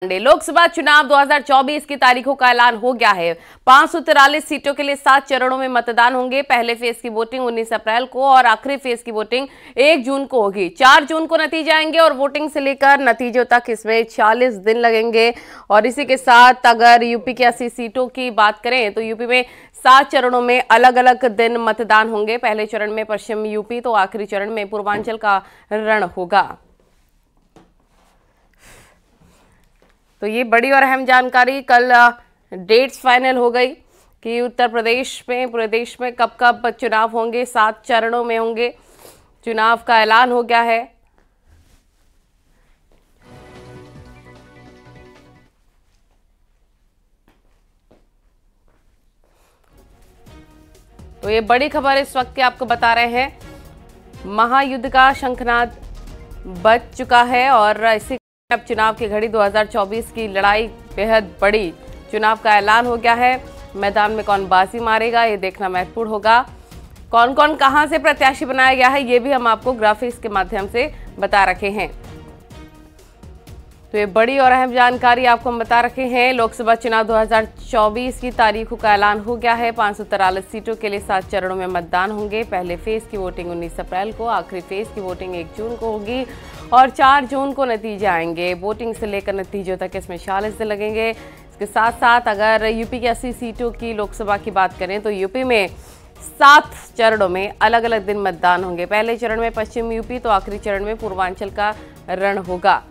लोकसभा चुनाव 2024 की तारीखों का ऐलान हो गया है। 543 सीटों के लिए 7 चरणों में मतदान होंगे। पहले फेज की वोटिंग 19 अप्रैल को और आखिरी फेज की वोटिंग 1 जून को होगी। 4 जून को नतीजे आएंगे और वोटिंग से लेकर नतीजों तक इसमें 40 दिन लगेंगे। और इसी के साथ अगर यूपी की 80 सीटों की बात करें तो यूपी में 7 चरणों में अलग अलग दिन मतदान होंगे। पहले चरण में पश्चिम यूपी तो आखिरी चरण में पूर्वांचल का रण होगा। तो ये बड़ी और अहम जानकारी, कल डेट्स फाइनल हो गई कि उत्तर प्रदेश में पूरे देश में कब कब चुनाव होंगे। 7 चरणों में होंगे। चुनाव का ऐलान हो गया है। तो ये बड़ी खबर इस वक्त की आपको बता रहे हैं। महायुद्ध का शंखनाद बज चुका है और इसी अब चुनाव की घड़ी 2024 की लड़ाई बेहद बड़ी। चुनाव का ऐलान हो गया है। मैदान में कौन बाजी मारेगा ये देखना महत्वपूर्ण होगा। कौन कौन कहां से प्रत्याशी बनाया गया है ये भी हम आपको ग्राफिक्स के माध्यम से बता रखे हैं। तो ये बड़ी और अहम जानकारी आपको हम बता रखे हैं। लोकसभा चुनाव 2024 की तारीखों का ऐलान हो गया है। 543 सीटों के लिए 7 चरणों में मतदान होंगे। पहले फेज की वोटिंग 19 अप्रैल को, आखिरी फेज की वोटिंग 1 जून को होगी और 4 जून को नतीजे आएंगे। वोटिंग से लेकर नतीजों तक इसमें 40 दिन लगेंगे। इसके साथ साथ अगर यूपी की 80 सीटों की लोकसभा की बात करें तो यूपी में 7 चरणों में अलग अलग दिन मतदान होंगे। पहले चरण में पश्चिम यूपी तो आखिरी चरण में पूर्वांचल का रण होगा।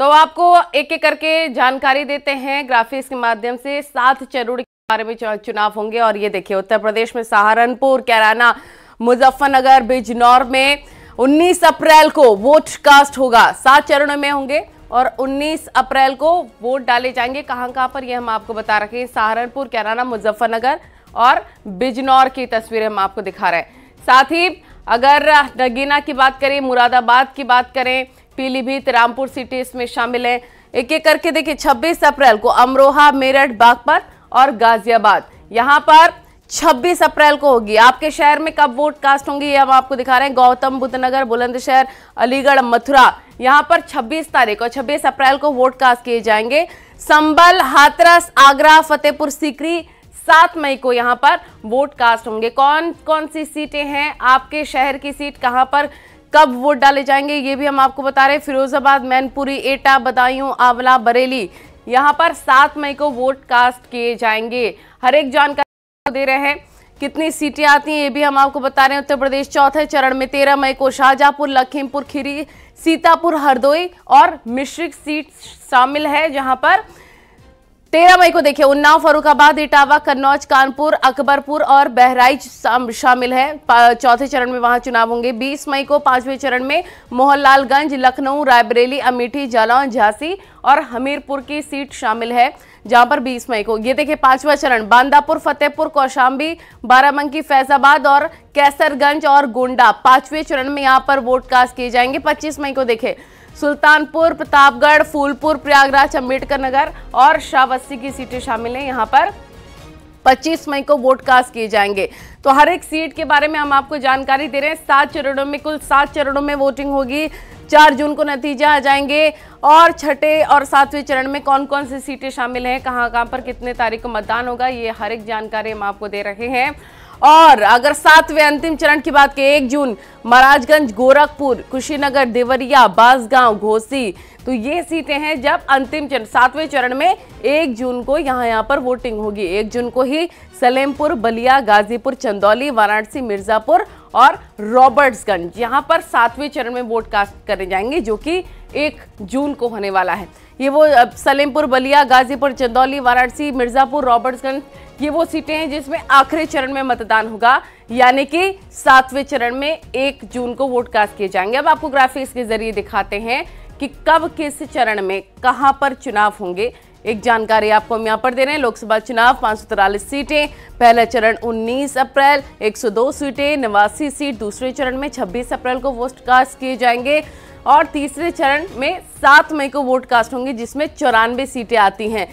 तो आपको एक एक करके जानकारी देते हैं ग्राफिक्स के माध्यम से। 7 चरणों के बारे में चुनाव होंगे और ये देखिए उत्तर प्रदेश में सहारनपुर, कैराना, मुजफ्फरनगर, बिजनौर में 19 अप्रैल को वोट कास्ट होगा। 7 चरणों में होंगे और 19 अप्रैल को वोट डाले जाएंगे। कहां पर ये हम आपको बता रखे हैं। सहारनपुर, कैराना, मुजफ्फरनगर और बिजनौर की तस्वीरें हम आपको दिखा रहे हैं। साथ ही अगर नगीना की बात करें, मुरादाबाद की बात करें, पीलीभीत, रामपुर सिटी इसमें शामिल है। एक एक करके देखिए 26 अप्रैल को अमरोहा, मेरठ, बागपत और गाजियाबाद यहाँ पर 26 अप्रैल को होगी। आपके शहर में कब वोट कास्ट होंगे ये हम आपको दिखा रहे हैं। गौतम बुद्ध नगर, बुलंदशहर, अलीगढ़, मथुरा यहाँ पर 26 तारीख और 26 अप्रैल को वोट कास्ट किए जाएंगे। संभल, हाथरस, आगरा, फतेहपुर सीकरी 7 मई को यहाँ पर वोट कास्ट होंगे। कौन कौन सी सीटें हैं, आपके शहर की सीट कहाँ पर कब वोट डाले जाएंगे ये भी हम आपको बता रहे हैं। फिरोजाबाद, मैनपुरी, एटा, बदायूं, आंवला, बरेली यहाँ पर 7 मई को वोट कास्ट किए जाएंगे। हर एक जानकारी दे रहे हैं। कितनी सीटें आती हैं ये भी हम आपको बता रहे हैं। उत्तर प्रदेश चौथे चरण में 13 मई को शाहजहांपुर, लखीमपुर खीरी, सीतापुर, हरदोई और मिश्रिक सीट शामिल है। जहां पर 13 मई को देखिए उन्नाव, फर्रुखाबाद, इटावा, कन्नौज, कानपुर, अकबरपुर और बहराइच शामिल है। चौथे चरण में वहां चुनाव होंगे। 20 मई को 5वें चरण में मोहनलालगंज, लखनऊ, रायबरेली, अमेठी, जालौन, झांसी और हमीरपुर की सीट शामिल है। जहां पर 20 मई को ये देखिए 5वां चरण बांदापुर, फतेहपुर, कौशाम्बी, बाराबंकी, फैजाबाद और कैसरगंज और गोंडा 5वें चरण में यहां पर वोट कास्ट किए जाएंगे। 25 मई को देखे सुल्तानपुर, प्रतापगढ़, फूलपुर, प्रयागराज, अम्बेडकर नगर और श्रावस्ती की सीटें शामिल हैं। यहाँ पर 25 मई को वोट कास्ट किए जाएंगे। तो हर एक सीट के बारे में हम आपको जानकारी दे रहे हैं। 7 चरणों में कुल 7 चरणों में वोटिंग होगी। 4 जून को नतीजे आ जाएंगे और छठे और 7वें चरण में कौन कौन सी सीटें शामिल हैं, कहां पर कितने तारीख को मतदान होगा, ये हर एक जानकारी हम आपको दे रहे हैं। और अगर 7वें अंतिम चरण की बात करें 1 जून महाराजगंज, गोरखपुर, कुशीनगर, देवरिया, बांसगांव, घोसी तो ये सीटें हैं जब अंतिम चरण 7वें चरण में 1 जून को यहाँ पर वोटिंग होगी। 1 जून को ही सलेमपुर, बलिया, गाजीपुर, चंदौली, वाराणसी, मिर्जापुर और रॉबर्ट्सगंज यहाँ पर 7वें चरण में वोट कास्ट करे जाएंगे जो कि 1 जून को होने वाला है। ये वो सलेमपुर, बलिया, गाजीपुर, चंदौली, वाराणसी, मिर्जापुर, रॉबर्ट्सगंज ये वो सीटें हैं जिसमें आखिरी चरण में मतदान होगा, यानी कि 7वें चरण में 1 जून को वोट कास्ट किए जाएंगे। अब आपको ग्राफिक्स के जरिए दिखाते हैं कि कब किस चरण में कहां पर चुनाव होंगे। एक जानकारी आपको हम यहाँ पर दे रहे हैं। लोकसभा चुनाव 543 सीटें, पहला चरण 19 अप्रैल, 102 सीटें, 89 सीट दूसरे चरण में 26 अप्रैल को वोट कास्ट किए जाएंगे और तीसरे चरण में 7 मई को वोट कास्ट होंगे जिसमें 94 सीटें आती हैं।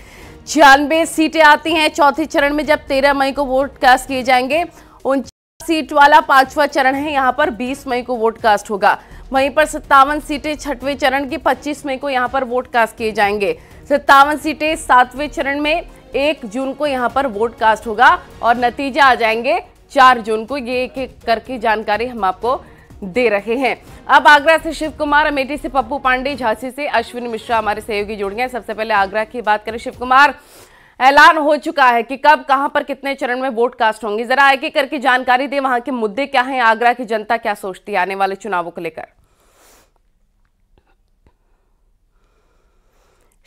96 सीटें आती हैं चौथे चरण में, जब 13 मई को वोट कास्ट किए जाएंगे। 49 सीट वाला 5वां चरण है, यहाँ पर 20 मई को वोट कास्ट होगा। वहीं पर 57 सीटें 6वें चरण की 25 मई को यहाँ पर वोट कास्ट किए जाएंगे। 57 सीटें 7वें चरण में 1 जून को यहाँ पर वोट कास्ट होगा और नतीजा आ जाएंगे 4 जून को। ये एक एक करके जानकारी हम आपको दे रहे हैं। अब आगरा से शिव कुमार, अमेठी से पप्पू पांडे, झांसी से अश्विनी मिश्रा हमारे सहयोगी जुड़ गए। सबसे पहले आगरा की बात करें। शिव कुमार, ऐलान हो चुका है कि कब, कहां पर, कितने चरण में वोट कास्ट होंगे, जरा एक एक करके जानकारी दें। वहां के मुद्दे क्या हैं, आगरा की जनता क्या सोचती है आने वाले चुनावों को लेकर?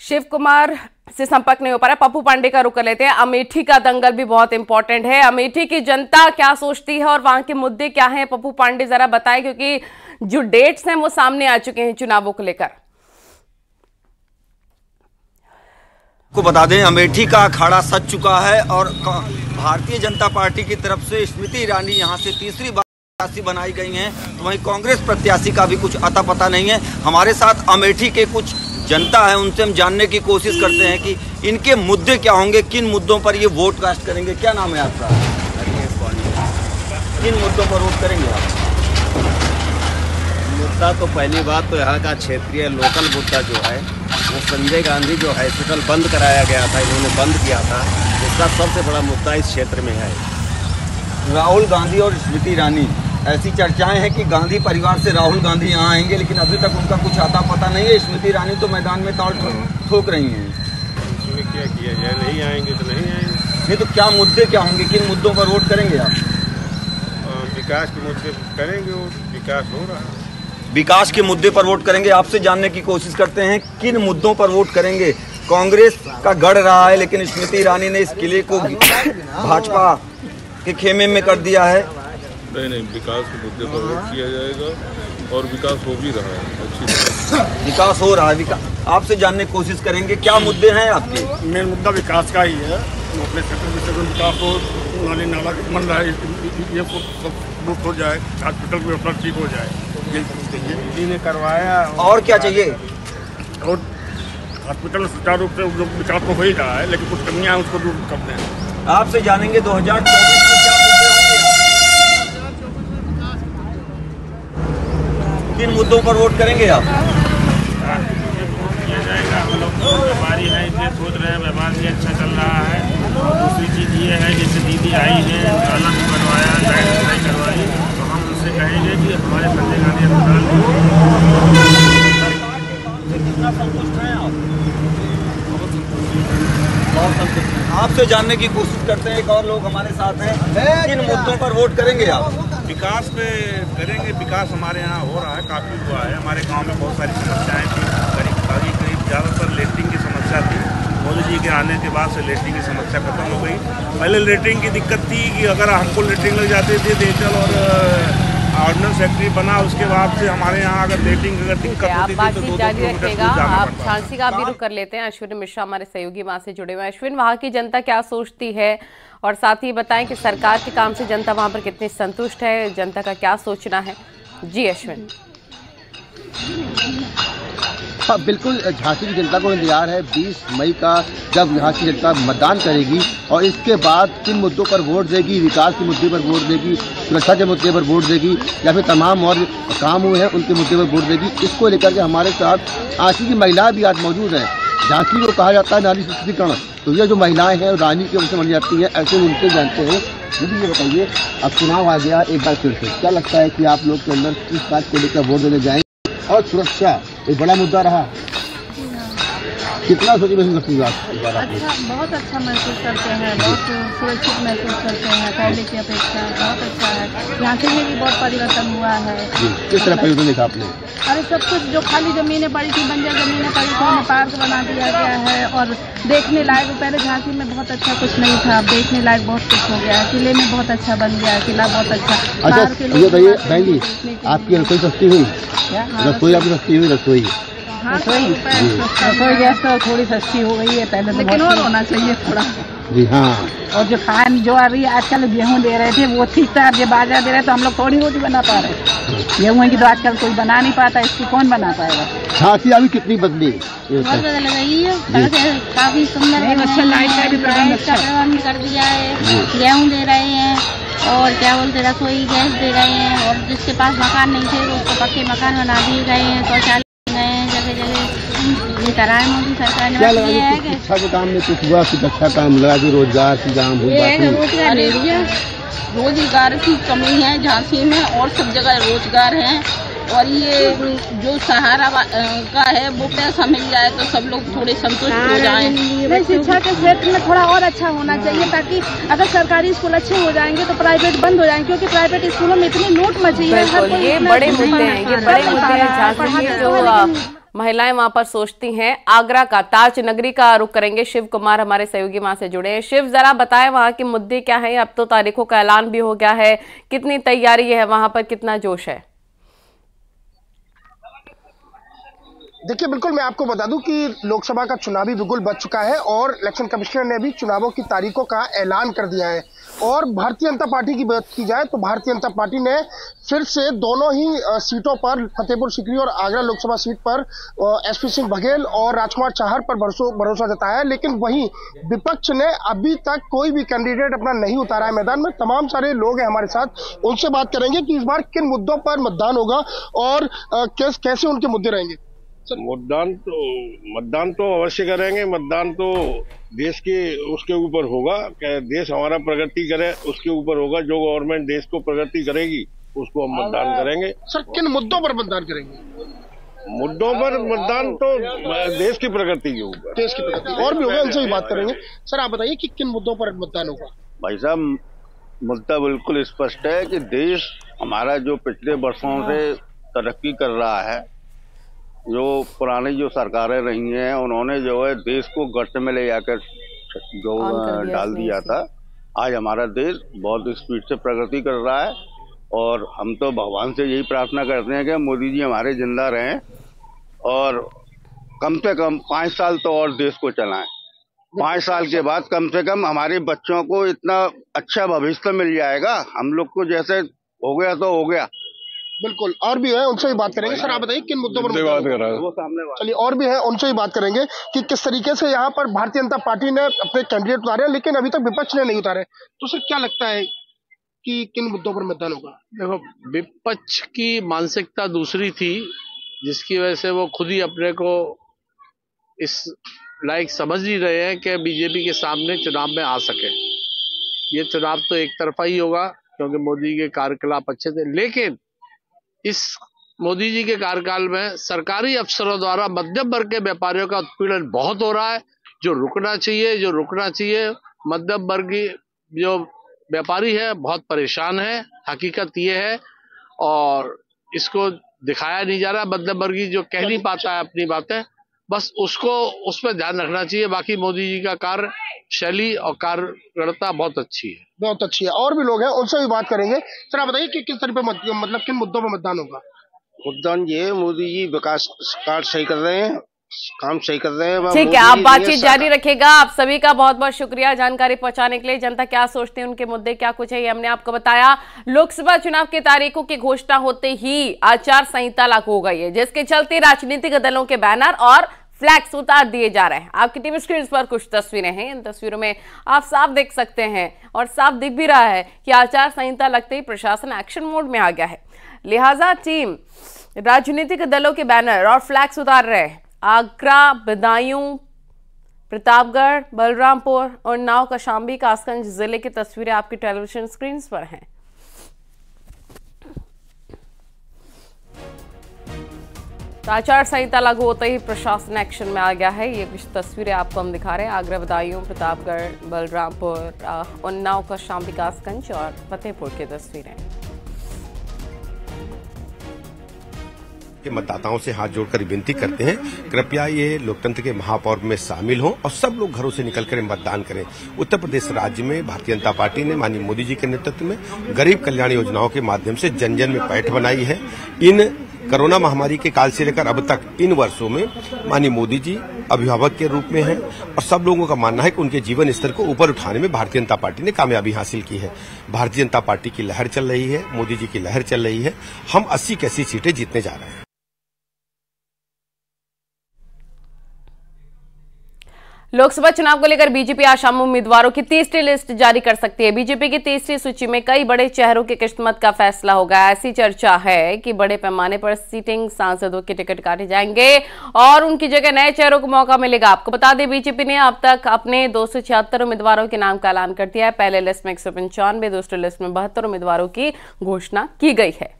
शिव कुमार से संपर्क नहीं हो पा रहा, पप्पू पांडे का रुख कर लेते हैं। अमेठी का दंगल भी बहुत इंपॉर्टेंट है, अमेठी की जनता क्या सोचती है और वहां के मुद्दे क्या हैं? पप्पू पांडे जरा बताएं, क्योंकि जो डेट्स हैं वो सामने आ चुके हैं चुनावों को लेकर। को बता दें, अमेठी का अखाड़ा सज चुका है और भारतीय जनता पार्टी की तरफ से स्मृति ईरानी यहां से तीसरी बार प्रत्याशी बनाई गई हैं, तो वहीं कांग्रेस प्रत्याशी का भी कुछ अता पता नहीं है। हमारे साथ अमेठी के कुछ जनता है, उनसे हम जानने की कोशिश करते हैं कि इनके मुद्दे क्या होंगे, किन मुद्दों पर ये वोट कास्ट करेंगे। क्या नाम है आपका? किन मुद्दों पर वोट करेंगे आप? मुद्दा तो पहली बात तो यहाँ का क्षेत्रीय लोकल मुद्दा जो है वो संजय गांधी जो हॉस्पिटल बंद कराया गया था, इन्होंने बंद किया था, इसका सबसे बड़ा मुद्दा इस क्षेत्र में है। राहुल गांधी और स्मृति ईरानी, ऐसी चर्चाएं हैं कि गांधी परिवार से राहुल गांधी यहाँ आएंगे, लेकिन अभी तक उनका कुछ आता पता नहीं है। स्मृति ईरानी तो मैदान में ताल ठोक रही हैं। इसमें क्या किया जाए, नहीं आएंगे तो नहीं आएंगे। नहीं तो क्या मुद्दे क्या होंगे, किन मुद्दों पर वोट करेंगे आप? विकास के मुद्दे करेंगे, वो विकास हो रहा है। विकास के मुद्दे पर वोट करेंगे। आपसे जानने की कोशिश करते हैं किन मुद्दों पर वोट करेंगे। कांग्रेस का गढ़ रहा है, लेकिन स्मृति ईरानी ने इस किले को भाजपा के खेमे में कर दिया है। नहीं, विकास के मुद्दे पर वोट किया जाएगा और विकास हो भी रहा है, अच्छी तरह विकास हो रहा है। आपसे जानने की कोशिश करेंगे क्या मुद्दे हैं आपके? मेन मुद्दा विकास का ही है। अपने क्षेत्र में विकास हो, नाली नाला बन रहा है, ये सब मुक्त हो जाए, हॉस्पिटल की व्यवस्था ठीक हो जाए, यही ने करवाया। और क्या चाहिए? और हॉस्पिटल में सुचारू रूप से विकास तो हो ही रहा है, लेकिन कुछ कमियां हैं, उसको दूर करते हैं। आपसे जानेंगे 2024 में क्या मुद्दे होंगे, किन मुद्दों पर वोट करेंगे आप? किया जाएगा, हम लोग तो बीमारी है इसलिए सोच रहे हैं, व्यवहार भी अच्छा चल रहा है। और दूसरी चीज़ ये है, जैसे दीदी आई है, उजाला भी बनवाया, लाइट सफाई करवाई, तो हम उनसे कहेंगे कि हमारे संजय गांधी आपसे जानने की कोशिश करते हैं। एक और लोग हमारे साथ हैं, किन मुद्दों पर वोट करेंगे आप? विकास पे करेंगे। विकास हमारे यहाँ हो रहा है, काफ़ी हुआ है। हमारे गांव में बहुत सारी समस्याएं थी, करीब ज़्यादातर लेटरिन की समस्या थी। मोदी जी के आने के बाद से लेटरिन की समस्या खत्म हो गई। पहले लेटरिन की दिक्कत थी कि अगर हमको लेटरिन लग जाते थे, डेंटल और ऑर्डिनेंस फैक्ट्री बना, उसके बाद से हमारे यहाँ अगर लेटरिन अगर दिक्कत आप होती थी बातचीत तो जारी रखिएगा। आप पड़ता। झांसी का भी रुख कर लेते हैं। अश्विनी मिश्रा हमारे सहयोगी वहां से जुड़े हुए हैं। अश्विन, वहां की जनता क्या सोचती है और साथ ही बताएं कि सरकार के काम से जनता वहां पर कितनी संतुष्ट है, जनता का क्या सोचना है? जी अश्विन। हाँ, बिल्कुल झांसी की जनता को इंतजार है 20 मई का, जब यहाँ की जनता मतदान करेगी और इसके बाद किन मुद्दों पर वोट देगी, विकास के मुद्दे पर वोट देगी, सुरक्षा के मुद्दे पर वोट देगी, या फिर तमाम और काम हुए हैं उनके मुद्दे पर वोट देगी। इसको लेकर के हमारे साथ झांसी की महिलाएं भी आज मौजूद हैं। झांसी को कहा जाता है नारी सशक्तिकरण, तो ये जो महिलाएं हैं रानी के उनसे मानी जाती हैं, ऐसे उनसे जानते हैं। मुझे ये बताइए, अब चुनाव आ गया एक बार फिर से, क्या लगता है कि आप लोग के अंदर किस बात को लेकर वोट देने जाएंगे? और सुरक्षा एक बड़ा मुद्दा रहा, कितना सोची महसूस करती है आप? अच्छा, बहुत अच्छा महसूस करते हैं, बहुत सुरक्षित महसूस करते हैं पहले की अपेक्षा, बहुत अच्छा है। यहाँ से भी बहुत परिवर्तन हुआ है। किस तरह परिवर्तन देखा आपने? अरे सब कुछ, जो खाली जमीनें पड़ी थी, बंजर जमीनें पड़ी थी, उन्हें पार्क बना दिया गया है और देखने लायक, पहले झांसी में बहुत अच्छा कुछ नहीं था, देखने लायक बहुत कुछ हो गया है। किले में बहुत अच्छा बन गया है, किला बहुत अच्छा। अच्छा ये बताइए बहन जी, आपकी रसोई सस्ती हुई? रसोई आपकी सस्ती हुई? रसोई रसोई गैस तो थोड़ी सस्ती हो गई है पहले, लेकिन और होना चाहिए थोड़ा। जी हाँ। और जो खान जो अभी आजकल गेहूं दे रहे थे वो ठीक था, जो बाजरा दे रहे तो हम लोग थोड़ी रोटी बना पा रहे। गेहूं की तो आजकल कोई बना नहीं पाता, इसकी कौन बना पाएगा। झांसी अभी कितनी बदली बहुत ज्यादा लगाई है, काफी सुंदर अच्छा लाइट का भी प्रबंध कर दिया है। गेहूं दे रहे हैं और क्या बोलते रसोई गैस दे रहे हैं, और जिसके पास मकान नहीं थे उसको पक्के मकान बना दिए गए हैं, शौचालय गए हैं, जगह जगह ये करा है मोदी सरकार ने। क्या लगा कि शिक्षा के काम में कुछ हुआ, कुछ अच्छा काम लगा कि रोजगार की काम हुई? रोजगार की कमी है झांसी में और सब जगह रोजगार है, और ये जो सहारा का है वो पैसा मिल जाए तो सब लोग थोड़े संतुष्ट हो जाएं। शिक्षा के क्षेत्र में थोड़ा और अच्छा होना चाहिए, ताकि अगर सरकारी स्कूल अच्छे हो जाएंगे तो प्राइवेट बंद हो जाएंगे, क्योंकि प्राइवेट स्कूलों में इतनी लूट मची है। ये बड़े मुद्दे हैं, ये बड़े मुद्दे हैं झांसी के जो महिलाएं वहां पर सोचती हैं। आगरा का ताज नगरी का रुख करेंगे, शिव कुमार हमारे सहयोगी वहां से जुड़े हैं। शिव, जरा बताएं वहां के मुद्दे क्या हैं? अब तो तारीखों का ऐलान भी हो गया है, कितनी तैयारी है वहां पर, कितना जोश है? देखिए, बिल्कुल मैं आपको बता दूं कि लोकसभा का चुनाव भी बिल्कुल बच चुका है और इलेक्शन कमिश्नर ने भी चुनावों की तारीखों का ऐलान कर दिया है। और भारतीय जनता पार्टी की बात की जाए तो भारतीय जनता पार्टी ने फिर से दोनों ही सीटों पर, फतेहपुर सीकरी और आगरा लोकसभा सीट पर एसपी सिंह बघेल और राजकुमार चाहर पर भरोसा जताया है। लेकिन वहीं विपक्ष ने अभी तक कोई भी कैंडिडेट अपना नहीं उतारा है मैदान में। तमाम सारे लोग हैं हमारे साथ, उनसे बात करेंगे कि इस बार किन मुद्दों पर मतदान होगा और कैसे उनके मुद्दे रहेंगे। मतदान तो अवश्य करेंगे। मतदान तो देश के उसके ऊपर होगा, देश हमारा प्रगति करे उसके ऊपर होगा। जो गवर्नमेंट देश को प्रगति करेगी उसको हम मतदान करेंगे। सर, किन मुद्दों पर मतदान करेंगे? मुद्दों पर मतदान तो देश की प्रगति के ऊपर। देश की प्रगति और भी होगा, उनसे भी बात करेंगे। सर, आप बताइए कि किन मुद्दों पर मतदान होगा? भाई साहब, मुद्दा बिल्कुल स्पष्ट है कि देश हमारा जो पिछले वर्षों से तरक्की कर रहा है, जो पुरानी जो सरकारें रही हैं उन्होंने जो है देश को गर्त में ले जाकर जो डाल दिया था। आज हमारा देश बहुत स्पीड से प्रगति कर रहा है और हम तो भगवान से यही प्रार्थना करते हैं कि मोदी जी हमारे जिंदा रहें और कम से कम 5 साल तो और देश को चलाएं। 5 साल के बाद कम से कम हमारे बच्चों को इतना अच्छा भविष्य मिल जाएगा। हम लोग को जैसे हो गया तो हो गया। बिल्कुल, और भी है, उनसे भी बात करेंगे। सर, आप बताइए किन मुद्दों पर बात कर रहा है? चलिए, और भी है, उनसे भी बात करेंगे कि किस तरीके से यहाँ पर भारतीय जनता पार्टी ने अपने कैंडिडेट उतारे, लेकिन अभी तक विपक्ष ने नहीं उतारे। तो सर, क्या लगता है कि किन मुद्दों पर मतदान होगा? देखो, विपक्ष की मानसिकता दूसरी थी, जिसकी वजह से वो खुद ही अपने को इस लायक समझ नहीं रहे हैं कि बीजेपी के सामने चुनाव में आ सके। ये चुनाव तो एक तरफा ही होगा क्योंकि मोदी के कार्यकलाप अच्छे थे, लेकिन इस मोदी जी के कार्यकाल में सरकारी अफसरों द्वारा मध्यम वर्ग के व्यापारियों का उत्पीड़न बहुत हो रहा है, जो रुकना चाहिए। मध्यम वर्गीय जो व्यापारी है बहुत परेशान है, हकीकत ये है, और इसको दिखाया नहीं जा रहा। मध्यम वर्गीय जो कह नहीं पाता है अपनी बातें, बस उसको उस पर ध्यान रखना चाहिए। बाकी मोदी जी का कार्य शैली और कार्यकर्ता बहुत अच्छी है, बहुत अच्छी है। और भी लोग हैं, उनसे भी बात करेंगे। सर, आप बताइए कि किस तरह पे मतलब किन मुद्दों पर मतदान होगा? मतदान ये, मोदी जी विकास कार्य सही कर रहे हैं, काम सही कर रहे हैं। ठीक है, आप बातचीत जारी रखेगा। आप सभी का बहुत बहुत शुक्रिया जानकारी पहुंचाने के लिए। जनता क्या सोचते हैं, उनके मुद्दे क्या कुछ है, ये हमने आपको बताया। लोकसभा चुनाव की तारीखों की घोषणा होते ही आचार संहिता लागू हो गई है, जिसके चलते राजनीतिक दलों के बैनर और फ्लैग्स उतार दिए जा रहे हैं। आपकी टीवी स्क्रीन पर कुछ तस्वीरें हैं, इन तस्वीरों में आप साफ देख सकते हैं और साफ दिख भी रहा है कि आचार संहिता लगते ही प्रशासन एक्शन मोड में आ गया है। लिहाजा टीम राजनीतिक दलों के बैनर और फ्लैग्स उतार रहे हैं। आगरा, बदायूं, प्रतापगढ़, बलरामपुर और उन्नाव, कौशाम्बी, कासगंज जिले की तस्वीरें आपकी टेलीविजन स्क्रीन पर हैं। तो आचार संहिता लागू होते ही प्रशासन एक्शन में आ गया है। ये कुछ तस्वीरें आपको हम दिखा रहे हैं। आगरा, बदायूं, प्रतापगढ़, बलरामपुर, उन्नाव, कौशाम्बी, कासगंज और फतेहपुर की तस्वीरें। के मतदाताओं से हाथ जोड़कर विनती करते हैं, कृपया ये लोकतंत्र के महापर्व में शामिल हों और सब लोग घरों से निकलकर मतदान करें। उत्तर प्रदेश राज्य में भारतीय जनता पार्टी ने माननीय मोदी जी के नेतृत्व में गरीब कल्याण योजनाओं के माध्यम से जन जन में पैठ बनाई है। इन कोरोना महामारी के काल से लेकर अब तक इन वर्षों में माननीय मोदी जी अभिभावक के रूप में हैं और सब लोगों का मानना है कि उनके जीवन स्तर को ऊपर उठाने में भारतीय जनता पार्टी ने कामयाबी हासिल की है। भारतीय जनता पार्टी की लहर चल रही है, मोदी जी की लहर चल रही है। हम 80 की 80 सीटें जीतने जा रहे हैं। लोकसभा चुनाव को लेकर बीजेपी आज शाम उम्मीदवारों की तीसरी लिस्ट जारी कर सकती है। बीजेपी की तीसरी सूची में कई बड़े चेहरों की किस्मत का फैसला होगा। ऐसी चर्चा है कि बड़े पैमाने पर सिटिंग सांसदों के टिकट काटे जाएंगे और उनकी जगह नए चेहरों को मौका मिलेगा। आपको बता दें, बीजेपी ने अब तक अपने 276 उम्मीदवारों के नाम का ऐलान कर दिया है। पहले लिस्ट में 195, दूसरी लिस्ट में 72 उम्मीदवारों की घोषणा की गई है।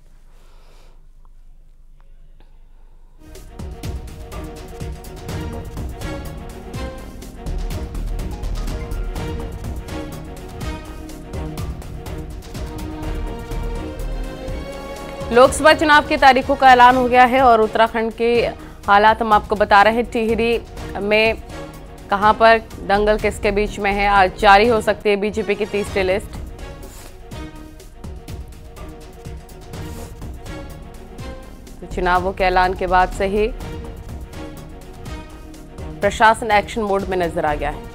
लोकसभा चुनाव की तारीखों का ऐलान हो गया है और उत्तराखंड के हालात हम आपको बता रहे हैं। टिहरी में कहां पर दंगल किसके बीच में है, आज जारी हो सकती है बीजेपी की तीसरी लिस्ट। तो चुनावों के ऐलान के बाद से ही प्रशासन एक्शन मोड में नजर आ गया है।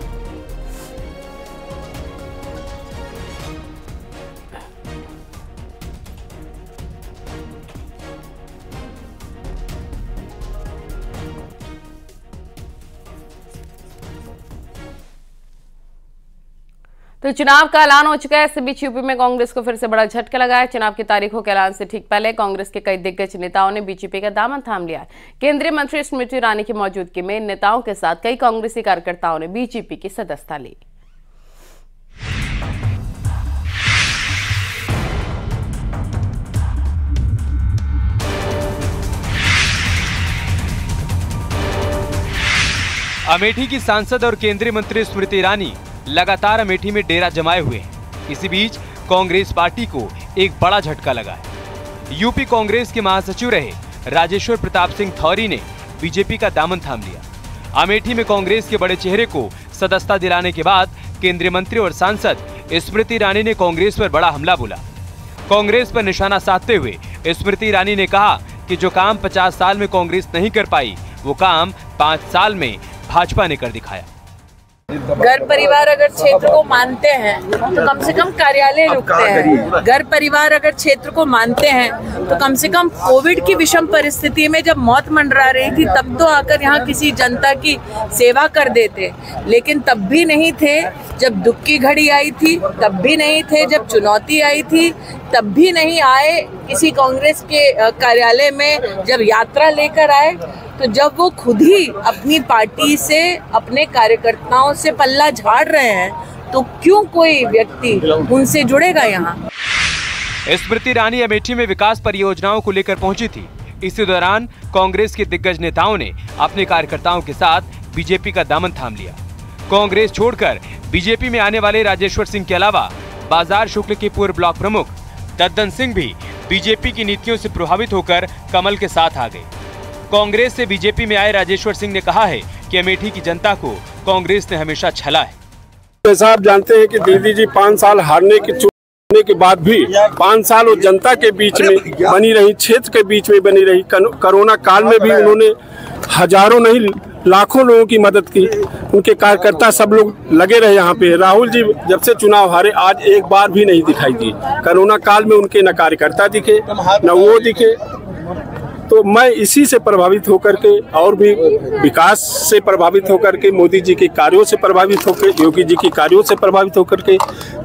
तो चुनाव का ऐलान हो चुका है। इस बीच यूपी में कांग्रेस को फिर से बड़ा झटका लगा है। चुनाव की तारीखों के ऐलान से ठीक पहले कांग्रेस के कई दिग्गज नेताओं ने बीजेपी का दामन थाम लिया है। केंद्रीय मंत्री स्मृति ईरानी की मौजूदगी में इन नेताओं के साथ कई कांग्रेसी कार्यकर्ताओं ने बीजेपी की सदस्यता ली। अमेठी की सांसद और केंद्रीय मंत्री स्मृति ईरानी लगातार अमेठी में डेरा जमाए हुए हैं। इसी बीच कांग्रेस पार्टी को एक बड़ा झटका लगा है। यूपी कांग्रेस के महासचिव रहे राजेश्वर प्रताप सिंह थौरी ने बीजेपी का दामन थाम लिया। अमेठी में कांग्रेस के बड़े चेहरे को सदस्यता दिलाने के बाद केंद्रीय मंत्री और सांसद स्मृति ईरानी ने कांग्रेस पर बड़ा हमला बोला। कांग्रेस पर निशाना साधते हुए स्मृति ईरानी ने कहा कि जो काम 50 साल में कांग्रेस नहीं कर पाई, वो काम 5 साल में भाजपा ने कर दिखाया। घर परिवार अगर क्षेत्र को मानते हैं तो कम से कम कार्यालय रुकते हैं। घर परिवार अगर क्षेत्र को मानते हैं तो कम से कम कोविड की विषम परिस्थिति में जब मौत मंडरा रही थी तब तो आकर यहाँ किसी जनता की सेवा कर देते, लेकिन तब भी नहीं थे जब दुख की घड़ी आई थी, तब भी नहीं थे जब चुनौती आई थी, तब भी नहीं आए किसी कांग्रेस के कार्यालय में जब यात्रा लेकर आए। तो जब वो खुद ही अपनी पार्टी से, अपने कार्यकर्ताओं से पल्ला झाड़ रहे हैं तो क्यों कोई व्यक्ति उनसे जुड़ेगा यहाँ। स्मृति ईरानी अमेठी में विकास परियोजनाओं को लेकर पहुंची थी। इसी दौरान कांग्रेस के दिग्गज नेताओं ने अपने कार्यकर्ताओं के साथ बीजेपी का दामन थाम लिया। कांग्रेस छोड़कर बीजेपी में आने वाले राजेश्वर सिंह के अलावा बाजार शुक्ल के पूर्व ब्लॉक प्रमुख दद्दन सिंह भी बीजेपी की नीतियों से प्रभावित होकर कमल के साथ आ गए। कांग्रेस से बीजेपी में आए राजेश्वर सिंह ने कहा है कि अमेठी की जनता को कांग्रेस ने हमेशा छला है। जैसा आप जानते हैं कि दीदी जी 5 साल हारने के बाद भी 5 साल वो जनता के बीच में बनी रही, क्षेत्र के बीच में बनी रही। कोरोना काल में भी उन्होंने हजारों नहीं लाखों लोगों की मदद की। उनके कार्यकर्ता सब लोग लगे रहे यहाँ पे। राहुल जी जब से चुनाव हारे आज एक बार भी नहीं दिखाई दी। कोरोना काल में उनके न कार्यकर्ता दिखे न वो दिखे। तो मैं इसी से प्रभावित होकर के और भी विकास से प्रभावित होकर के, मोदी जी के कार्यों से प्रभावित होकर, योगी जी के कार्यों से प्रभावित होकर के,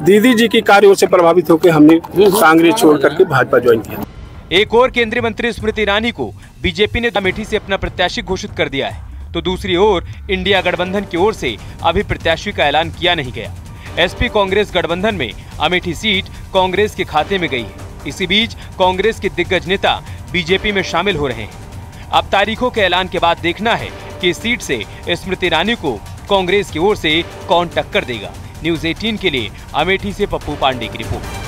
दीदी जी के कार्यों से प्रभावित होकर हमने कांग्रेस छोड़ करके भाजपा ज्वाइन किया। एक और केंद्रीय मंत्री स्मृति ईरानी को बीजेपी ने अमेठी से अपना प्रत्याशी घोषित कर दिया है, तो दूसरी ओर इंडिया गठबंधन की ओर से अभी प्रत्याशी का ऐलान किया नहीं गया। एसपी कांग्रेस गठबंधन में अमेठी सीट कांग्रेस के खाते में गई है। इसी बीच कांग्रेस के दिग्गज नेता बीजेपी में शामिल हो रहे हैं। अब तारीखों के ऐलान के बाद देखना है कि इस सीट से स्मृति ईरानी को कांग्रेस की ओर से कौन टक्कर देगा। न्यूज़ 18 के लिए अमेठी से पप्पू पांडे की रिपोर्ट।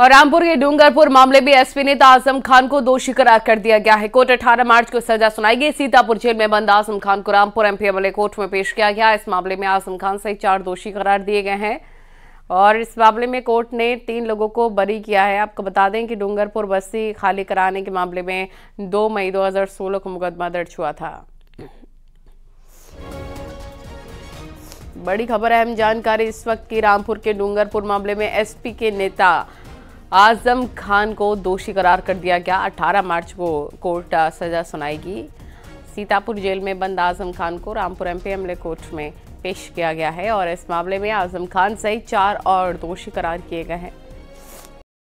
और रामपुर के डूंगरपुर मामले में एसपी नेता आजम खान को दोषी करार कर दिया गया है। कोर्ट 18 मार्च को सजा सुनाएगी। सीतापुर जेल में बंद आजम खान को रामपुर एमपी एमएलए कोर्ट में पेश किया गया। इस मामले में आजम खान सहित 4 दोषी करार दिए गए हैं और इस मामले में कोर्ट ने 3 लोगों को बरी किया है। आपको बता दें कि डूंगरपुर बस्ती खाली कराने के मामले में 2 मई 2016 को मुकदमा दर्ज हुआ था। बड़ी खबर, अहम जानकारी इस वक्त की। रामपुर के डूंगरपुर मामले में एसपी के नेता आजम खान को दोषी करार कर दिया गया। 18 मार्च को कोर्ट सजा सुनाएगी। सीतापुर जेल में बंद आजम खान को रामपुर एमपी एमएलए कोर्ट में पेश किया गया है और इस मामले में आजम खान सहित 4 और दोषी करार किए गए हैं।